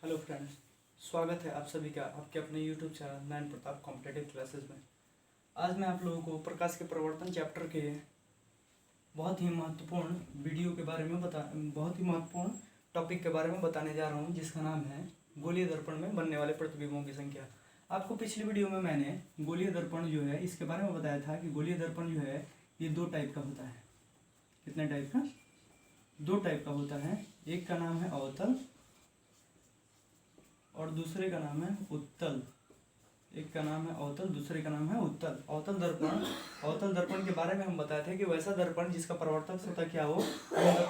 Hello friends, स्वागत है आप सभी का आपके अपने यूट्यूब चैनल नयन प्रताप कॉम्पिटेटिव क्लासेस में। आज मैं आप लोगों को प्रकाश के प्रवर्तन चैप्टर के बहुत ही महत्वपूर्ण वीडियो के बारे में बहुत ही महत्वपूर्ण टॉपिक के बारे में बताने जा रहा हूं, जिसका नाम है गोलीय दर्पण में बनने वाले प्रतिबिंबों की संख्या। आपको पिछली वीडियो में मैंने गोलीय दर्पण जो है इसके बारे में बताया था कि गोलीय दर्पण जो है ये दो टाइप का होता है। कितने टाइप का? दो टाइप का होता है। एक का नाम है अवतल और दूसरे का नाम है उत्तल। एक का नाम है अवतल, दूसरे का नाम है उत्तल। अवतल दर्पण के बारे में हम बताए थे कि वैसा दर्पण जिसका प्रवर्तक सतह क्या हो,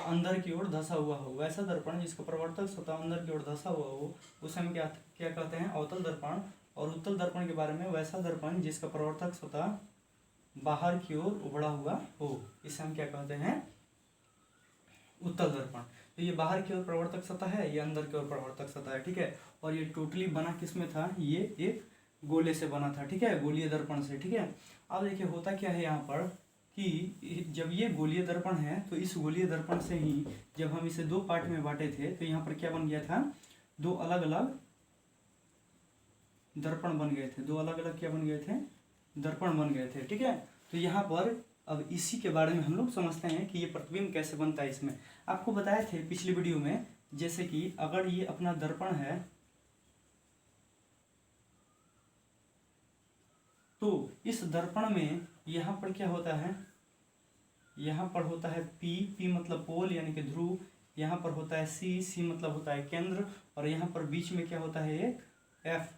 अंदर की ओर धंसा हुआ हो। वैसा दर्पण जिसका प्रवर्तक सतह अंदर की ओर धंसा हुआ हो उसे हम क्या कहते हैं? अवतल दर्पण। और उत्तल दर्पण के बारे में वैसा दर्पण जिसका प्रवर्तक सतह बाहर की ओर उभड़ा हुआ हो, इसे हम क्या कहते हैं? उत्तल दर्पण। तो ये बाहर की ओर प्रवर्तक सतह है, ये अंदर की ओर प्रवर्तक सतह है, ठीक है। और ये टोटली बना किस में था? ये एक गोले से बना था, ठीक है, गोलीय दर्पण से, ठीक है। अब देखिए होता क्या है यहाँ पर कि जब ये गोलीय दर्पण है तो इस गोलीय दर्पण से ही जब हम इसे दो पार्ट में बांटे थे तो यहाँ पर क्या बन गया था? दो अलग अलग दर्पण बन गए थे। दो अलग अलग क्या बन गए थे? दर्पण बन गए थे, ठीक है। तो यहाँ पर अब इसी के बारे में हम लोग समझते हैं कि ये प्रतिबिंब कैसे बनता है। इसमें आपको बताए थे पिछली वीडियो में, जैसे कि अगर ये अपना दर्पण है तो इस दर्पण में यहाँ पर क्या होता है? यहाँ पर होता है P मतलब पोल यानी कि ध्रुव। यहाँ पर होता है C मतलब होता है केंद्र। और यहाँ पर बीच में क्या होता है? एक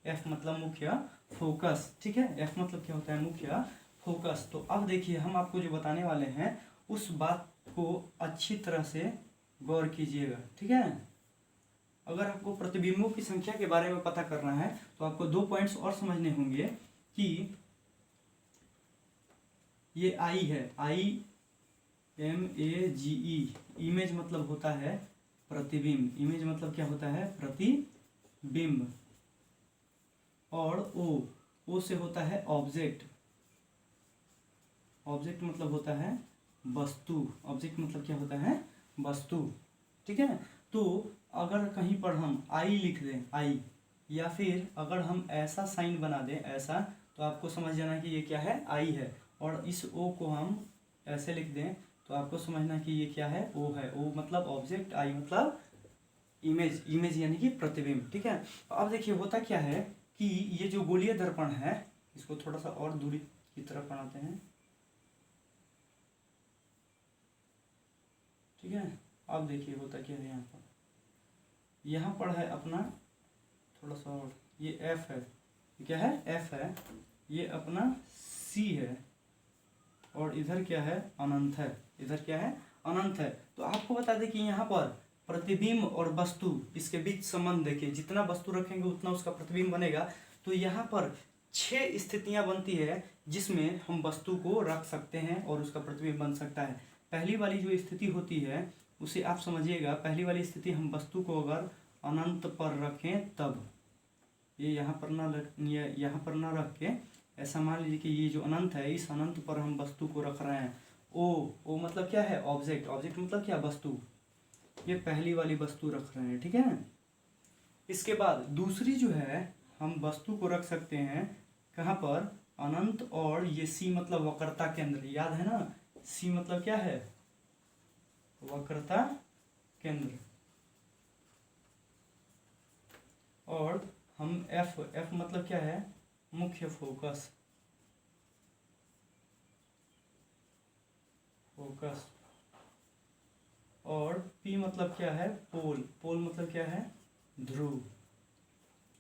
F मतलब मुख्य फोकस, ठीक है। F मतलब क्या होता है? मुख्य फोकस। तो अब देखिए हम आपको जो बताने वाले हैं उस बात को अच्छी तरह से गौर कीजिएगा, ठीक है। अगर आपको प्रतिबिंबों की संख्या के बारे में पता करना है तो आपको दो पॉइंट्स और समझने होंगे कि ये आई है, IMAGE, इमेज मतलब होता है प्रतिबिंब। इमेज मतलब क्या होता है? प्रतिबिंब। और ओ से होता है ऑब्जेक्ट। ऑब्जेक्ट मतलब होता है वस्तु। ऑब्जेक्ट मतलब क्या होता है? वस्तु, ठीक है। तो अगर कहीं पर हम आई लिख दें, आई, या फिर अगर हम ऐसा साइन बना दें ऐसा, तो आपको समझ जाना कि ये क्या है? आई है। और इस ओ को हम ऐसे लिख दें तो आपको समझना कि ये क्या है? ओ है। ओ मतलब ऑब्जेक्ट, आई मतलब इमेज। इमेज यानी कि प्रतिबिंब, ठीक है। तो अब देखिए होता क्या है कि ये जो गोलीय दर्पण है, इसको थोड़ा सा और दूरी की तरफ बनाते हैं, ठीक है। अब देखिए होता क्या है यहाँ पर है अपना थोड़ा सा और, ये F है। क्या है? F है। ये अपना C है और इधर क्या है? अनंत है। इधर क्या है? अनंत है। तो आपको बता दें कि यहाँ पर प्रतिबिंब और वस्तु, इसके बीच संबंध देखिए, जितना वस्तु रखेंगे उतना उसका प्रतिबिंब बनेगा। तो यहाँ पर 6 स्थितियां बनती है जिसमें हम वस्तु को रख सकते हैं और उसका प्रतिबिंब बन सकता है। पहली वाली जो स्थिति होती है उसे आप समझिएगा। पहली वाली स्थिति, हम वस्तु को अगर अनंत पर रखें तब, ये यहाँ पर ना रख के ऐसा मान लीजिए कि ये जो अनंत है, इस अनंत पर हम वस्तु को रख रहे हैं। ओ मतलब क्या है? ऑब्जेक्ट। ऑब्जेक्ट मतलब क्या? वस्तु। ये पहली वाली वस्तु रख रहे हैं, ठीक है। इसके बाद दूसरी जो है, हम वस्तु को रख सकते हैं कहाँ पर? अनंत। और ये C मतलब वक्रता केंद्र, याद है ना? C मतलब क्या है? वक्रता केंद्र। और हम F मतलब क्या है? मुख्य फोकस। और P मतलब क्या है? पोल। पोल मतलब क्या है? ध्रुव,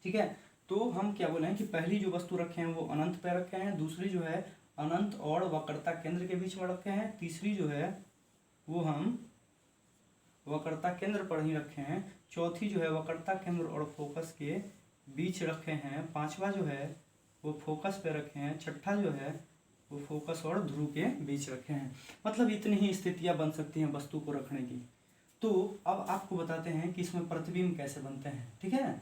ठीक है। तो हम क्या बोले हैं कि पहली जो वस्तु रखे हैं वो अनंत पे रखे हैं, दूसरी जो है अनंत और वक्रता केंद्र के बीच में रखे हैं, तीसरी जो है वो हम वक्रता केंद्र पर ही रखे हैं, चौथी जो है वक्रता केंद्र और फोकस के बीच रखे हैं, पांचवा जो है वो फोकस पे रखे हैं, छठा जो है वो फोकस और ध्रुव के बीच रखे हैं। मतलब इतनी ही स्थितियां बन सकती हैं वस्तु को रखने की। तो अब आपको बताते हैं कि इसमें प्रतिबिंब कैसे बनते हैं, ठीक है।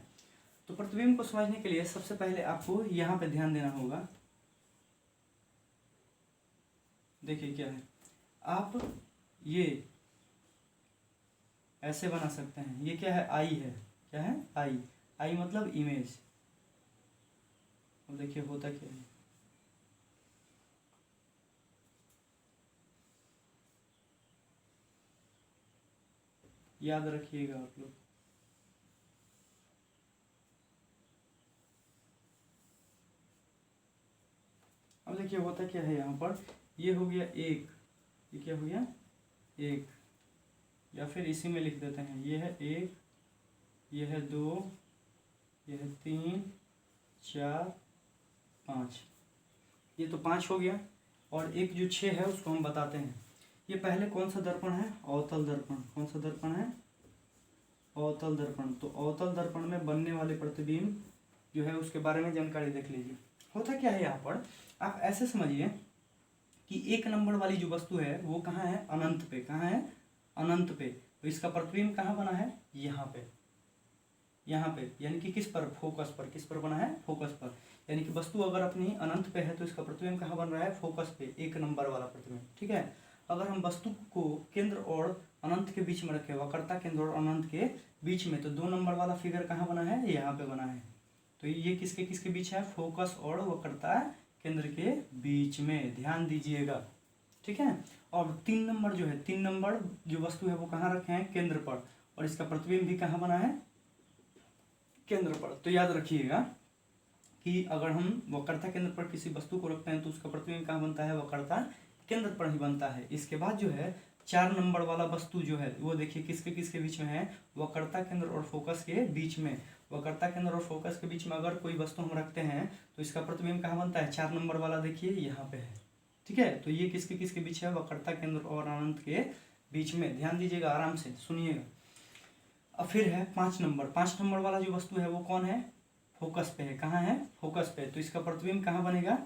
तो प्रतिबिंब को समझने के लिए सबसे पहले आपको यहाँ पे ध्यान देना होगा। देखिए क्या है, आप ये ऐसे बना सकते हैं। ये क्या है? आई है, क्या है, आई। आई मतलब इमेज। अब देखिए होता क्या है, याद रखिएगा आप लोग। अब देखिए होता क्या है यहाँ पर, ये हो गया एक, ये क्या हो गया एक, या फिर इसी में लिख देते हैं, ये है एक, ये है दो, ये है तीन, चार, पाँच, ये तो पाँच हो गया। और एक जो छः है उसको हम बताते हैं। ये पहले कौन सा दर्पण है, अवतल दर्पण। कौन सा दर्पण है, अवतल दर्पण। तो अवतल दर्पण में बनने वाले प्रतिबिंब जो है उसके बारे में जानकारी देख लीजिए। होता क्या है यहाँ पर, आप ऐसे समझिए कि एक नंबर वाली जो वस्तु है वो कहाँ है, अनंत पे। कहाँ है, अनंत पे। तो इसका प्रतिबिंब कहाँ बना है, यहाँ पे, यहाँ पे, यानी कि किस पर, फोकस पर। किस पर बना है, फोकस पर। यानी कि वस्तु अगर अपनी अनंत पे है तो इसका प्रतिबिंब कहाँ बन रहा है, फोकस पे, एक नंबर वाला प्रतिबिंब। ठीक है। अगर हम वस्तु को केंद्र और अनंत के बीच में रखें, वक्रता केंद्र और अनंत के बीच में, तो 2 नंबर वाला फिगर कहाँ बना है, यहाँ पे बना है। तो ये किसके किसके बीच है, फोकस और वक्रता केंद्र के बीच में, ध्यान दीजिएगा। ठीक है। और 3 नंबर जो है, 3 नंबर जो वस्तु है वो कहाँ रखे हैं, केंद्र पर, और इसका प्रतिबिंब भी कहाँ बना है, केंद्र पर। तो याद रखिएगा कि अगर हम वक्रता केंद्र पर किसी वस्तु को रखते हैं तो उसका प्रतिबिंब कहाँ बनता है, वक्रता केंद्र पर ही बनता है। इसके बाद जो है 4 नंबर वाला वस्तु जो है वो देखिए किसके किसके बीच में है, वक्रता केंद्र और फोकस के बीच में। वक्रता केंद्र और फोकस के बीच में अगर कोई वस्तु हम रखते हैं तो इसका प्रतिबिंब कहाँ बनता है, 4 नंबर वाला देखिए यहाँ पे है। ठीक है। तो ये किसके किसके बीच है, वक्रता केंद्र और अनंत के बीच में। ध्यान दीजिएगा, आराम से सुनिएगा। अब फिर है 5 नंबर। 5 नंबर वाला जो वस्तु है वो कौन है, फोकस पे है। कहाँ है, फोकस पे। तो इसका प्रतिबिंब कहाँ बनेगा,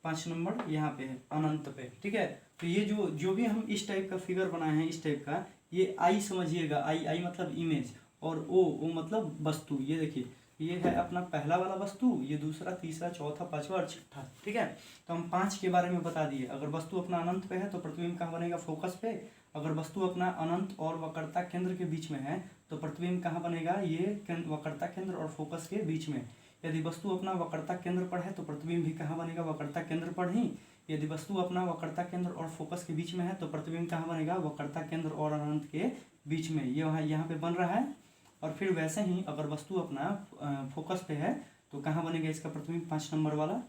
5 नंबर यहाँ पे है, अनंत पे। ठीक है। तो ये जो भी हम इस टाइप का फिगर बनाए हैं, इस टाइप का, ये आई समझिएगा। आई, आई मतलब इमेज, और ओ मतलब वस्तु। ये देखिए, ये है अपना पहला वाला वस्तु, ये दूसरा, तीसरा, चौथा, पांचवा और छठा। ठीक है। तो हम 5 के बारे में बता दिए। अगर वस्तु अपना अनंत पे है तो प्रतिबिंब कहाँ बनेगा, फोकस पे। अगर वस्तु अपना अनंत और वक्रता केंद्र के बीच में है तो प्रतिबिंब कहाँ बनेगा, ये वक्रता केंद्र और फोकस के बीच में। यदि वस्तु अपना वक्रता केंद्र पर है तो प्रतिबिंब भी कहाँ बनेगा, वक्रता केंद्र पर ही। यदि वस्तु अपना वक्रता केंद्र और फोकस के बीच में है तो प्रतिबिंब कहाँ बनेगा, वक्रता केंद्र और अनंत के बीच में। ये वहाँ यहाँ पे बन रहा है। और फिर वैसे ही अगर वस्तु अपना फोकस पे है तो कहाँ बनेगा इसका प्रतिबिंब, 5 नंबर वाला,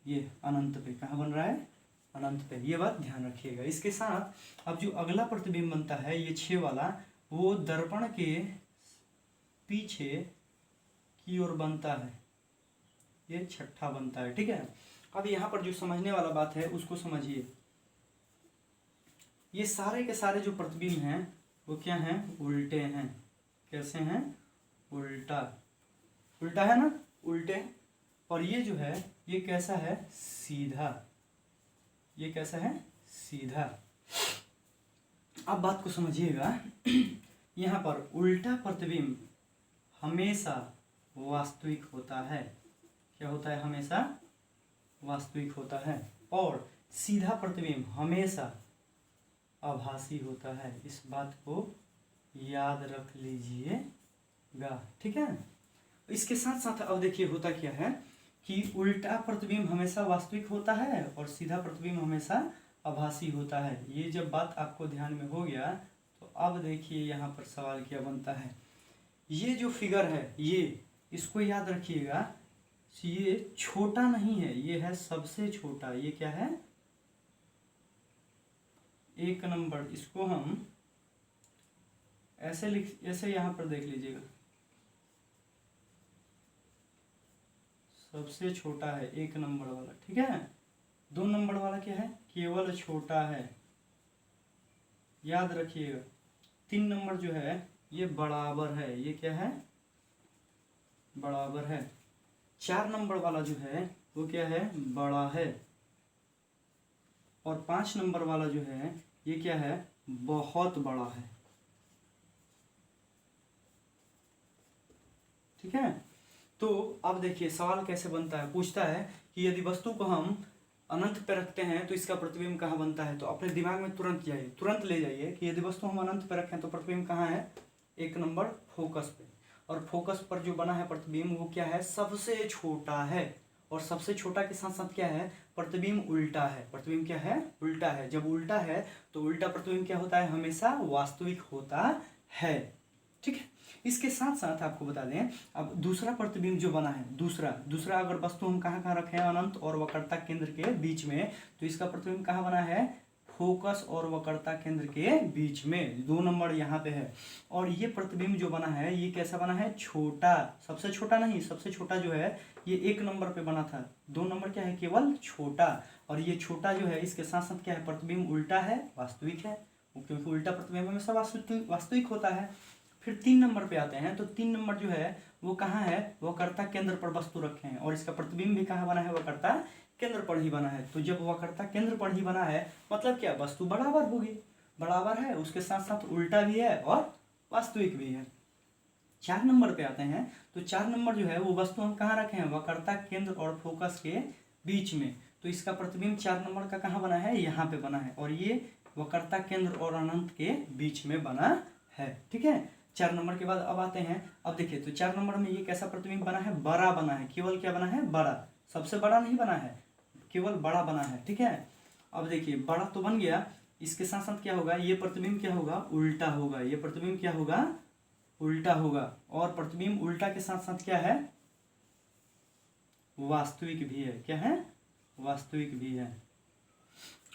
ये अनंत पे। कहाँ बन रहा है, अनंत पे। ये बात ध्यान रखिएगा। इसके साथ अब जो अगला प्रतिबिंब बनता है, ये 6 वाला, वो दर्पण के पीछे की ओर बनता है, ये छठा बनता है। ठीक है। अब यहाँ पर जो समझने वाला बात है उसको समझिए। ये सारे के सारे जो प्रतिबिंब हैं वो क्या हैं, उल्टे हैं। कैसे हैं, उल्टा, उल्टा है ना, उल्टे। और ये जो है ये कैसा है, सीधा। ये कैसा है, सीधा। अब बात को समझिएगा। यहाँ पर उल्टा प्रतिबिंब हमेशा वास्तविक होता है। क्या होता है, हमेशा वास्तविक होता है। और सीधा प्रतिबिंब हमेशा आभासी होता है। इस बात को याद रख लीजिएगा। ठीक है। इसके साथ साथ अब देखिए होता क्या है कि उल्टा प्रतिबिंब हमेशा वास्तविक होता है और सीधा प्रतिबिंब हमेशा आभासी होता है। ये जब बात आपको ध्यान में हो गया तो अब देखिए यहाँ पर सवाल क्या बनता है। ये जो फिगर है, ये इसको याद रखिएगा, ये छोटा नहीं है, ये है सबसे छोटा। ये क्या है, 1 नंबर। इसको हम ऐसे यहाँ पर देख लीजिएगा, सबसे छोटा है 1 नंबर वाला। ठीक है। 2 नंबर वाला क्या है, केवल छोटा है, याद रखिएगा। 3 नंबर जो है ये बराबर है, ये क्या है, बराबर है। 4 नंबर वाला जो है वो क्या है, बड़ा है। और 5 नंबर वाला जो है ये क्या है, बहुत बड़ा है। ठीक है। तो अब देखिए सवाल कैसे बनता है, पूछता है कि यदि वस्तु को हम अनंत पे रखते हैं तो इसका प्रतिबिंब कहाँ बनता है। तो अपने दिमाग में तुरंत ले जाइए कि यदि वस्तु हम अनंत पे रखें तो प्रतिबिंब कहाँ है, 1 नंबर फोकस पे। और फोकस पर जो बना है प्रतिबिंब वो क्या है, सबसे छोटा है। और सबसे छोटा के साथ साथ क्या है, प्रतिबिंब उल्टा है। प्रतिबिंब क्या है, उल्टा है। जब उल्टा है तो उल्टा प्रतिबिंब क्या होता है, हमेशा वास्तविक होता है। ठीक है, इसके साथ साथ आपको बता दें, अब दूसरा प्रतिबिंब जो बना है, दूसरा अगर वस्तु हम कहाँ कहाँ रखे हैं, अनंत और वक्रता केंद्र के बीच में, तो इसका प्रतिबिंब कहाँ बना है, फोकस और वक्रता केंद्र के बीच में, 2 नंबर यहाँ पे है। और ये प्रतिबिंब जो बना है ये कैसा बना है, छोटा, सबसे छोटा नहीं, सबसे छोटा जो है ये 1 नंबर पे बना था, 2 नंबर क्या है, केवल छोटा। और ये छोटा जो है इसके साथ साथ क्या है, प्रतिबिंब उल्टा है, वास्तविक है, क्योंकि उल्टा प्रतिबिंब हमेशा वास्तविक होता है। फिर 3 नंबर पे आते हैं, तो 3 नंबर जो है वो कहाँ है, वक्रता केंद्र पर वस्तु रखे हैं, और इसका प्रतिबिंब भी कहाँ बना है, वक्रता केंद्र पर ही बना है। तो जब वक्रता केंद्र पर ही बना है मतलब क्या, वस्तु बराबर होगी, बराबर है, उसके साथ साथ उल्टा भी है और वास्तविक भी है। 4 नंबर पे आते हैं, तो 4 नंबर जो है वो वस्तु हम कहाँ रखे हैं, वक्रता केंद्र और फोकस के बीच में। तो इसका प्रतिबिंब 4 नंबर का कहाँ बना है, यहाँ पे बना है, और ये वक्रता केंद्र और अनंत के बीच में बना है। ठीक है, 4 नंबर के बाद अब आते हैं, अब देखिए तो 4 नंबर में ये कैसा प्रतिबिंब बना है, बड़ा बना है, केवल क्या बना है, बड़ा, सबसे बड़ा नहीं बना है, केवल बड़ा बना है। ठीक है, अब देखिए बड़ा तो बन गया, इसके साथ साथ क्या होगा, ये प्रतिबिंब क्या होगा, उल्टा होगा, ये प्रतिबिंब क्या होगा, उल्टा होगा। और प्रतिबिंब उल्टा के साथ साथ क्या है, वास्तविक भी है, क्या है, वास्तविक भी है।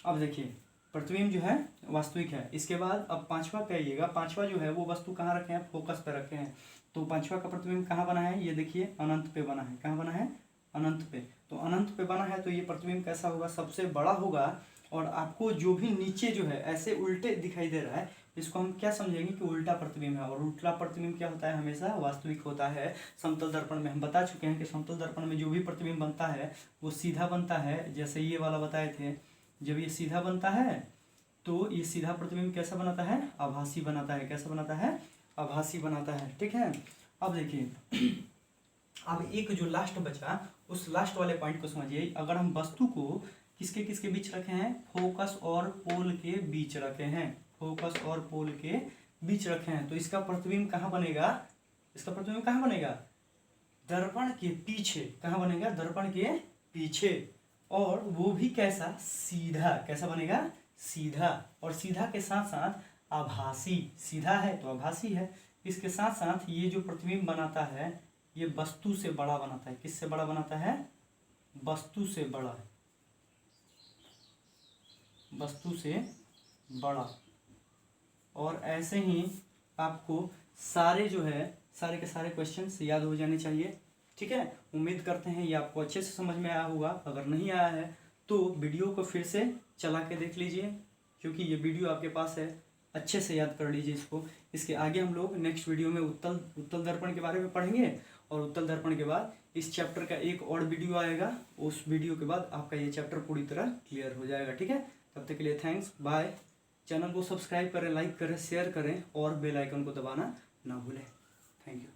अब देखिए प्रतिबिंब जो है वास्तविक है। इसके बाद अब 5वां पे आइएगा, 5वां जो है वो वस्तु कहाँ रखे हैं, फोकस पे रखे हैं। तो 5वां का प्रतिबिंब कहाँ बना है, ये देखिए अनंत पे बना है, कहाँ बना है, अनंत पे। तो अनंत पे बना है तो ये प्रतिबिंब कैसा होगा, सबसे बड़ा होगा। और आपको जो भी नीचे जो है ऐसे उल्टे दिखाई दे रहा है, इसको हम क्या समझेंगे कि उल्टा प्रतिबिंब है। और उल्टा प्रतिबिंब क्या होता है, हमेशा वास्तविक होता है। समतल दर्पण में हम बता चुके हैं कि समतल दर्पण में जो भी प्रतिबिंब बनता है वो सीधा बनता है, जैसे ये वाला बताए थे। जब ये सीधा बनता है तो ये सीधा प्रतिबिंब कैसा बनाता है, आभासी बनाता है, कैसा बनाता है, आभासी बनाता है। ठीक है, अब देखिए अब एक जो लास्ट बचा, उस लास्ट वाले पॉइंट को समझिए। अगर हम वस्तु को किसके किसके बीच रखे हैं, फोकस और पोल के बीच रखे हैं, फोकस और पोल के बीच रखे हैं, तो इसका प्रतिबिंब कहाँ बनेगा, इसका प्रतिबिंब कहाँ बनेगा, दर्पण के पीछे। कहाँ बनेगा, दर्पण के पीछे। और वो भी कैसा, सीधा, कैसा बनेगा, सीधा। और सीधा के साथ साथ आभासी, सीधा है तो आभासी है। इसके साथ साथ ये जो प्रतिबिंब बनाता है ये वस्तु से बड़ा बनाता है। किससे बड़ा बनाता है, वस्तु से बड़ा, वस्तु से बड़ा। और ऐसे ही आपको सारे जो है सारे के सारे क्वेश्चंस याद हो जाने चाहिए। ठीक है, उम्मीद करते हैं ये आपको अच्छे से समझ में आया होगा। अगर नहीं आया है तो वीडियो को फिर से चला के देख लीजिए, क्योंकि ये वीडियो आपके पास है, अच्छे से याद कर लीजिए इसको। इसके आगे हम लोग नेक्स्ट वीडियो में उत्तल दर्पण के बारे में पढ़ेंगे, और उत्तल दर्पण के बाद इस चैप्टर का एक और वीडियो आएगा। उस वीडियो के बाद आपका ये चैप्टर पूरी तरह क्लियर हो जाएगा। ठीक है, तब तक के लिए थैंक्स, बाय। चैनल को सब्सक्राइब करें, लाइक करें, शेयर करें और बेल आइकन को दबाना ना भूलें। Thank you.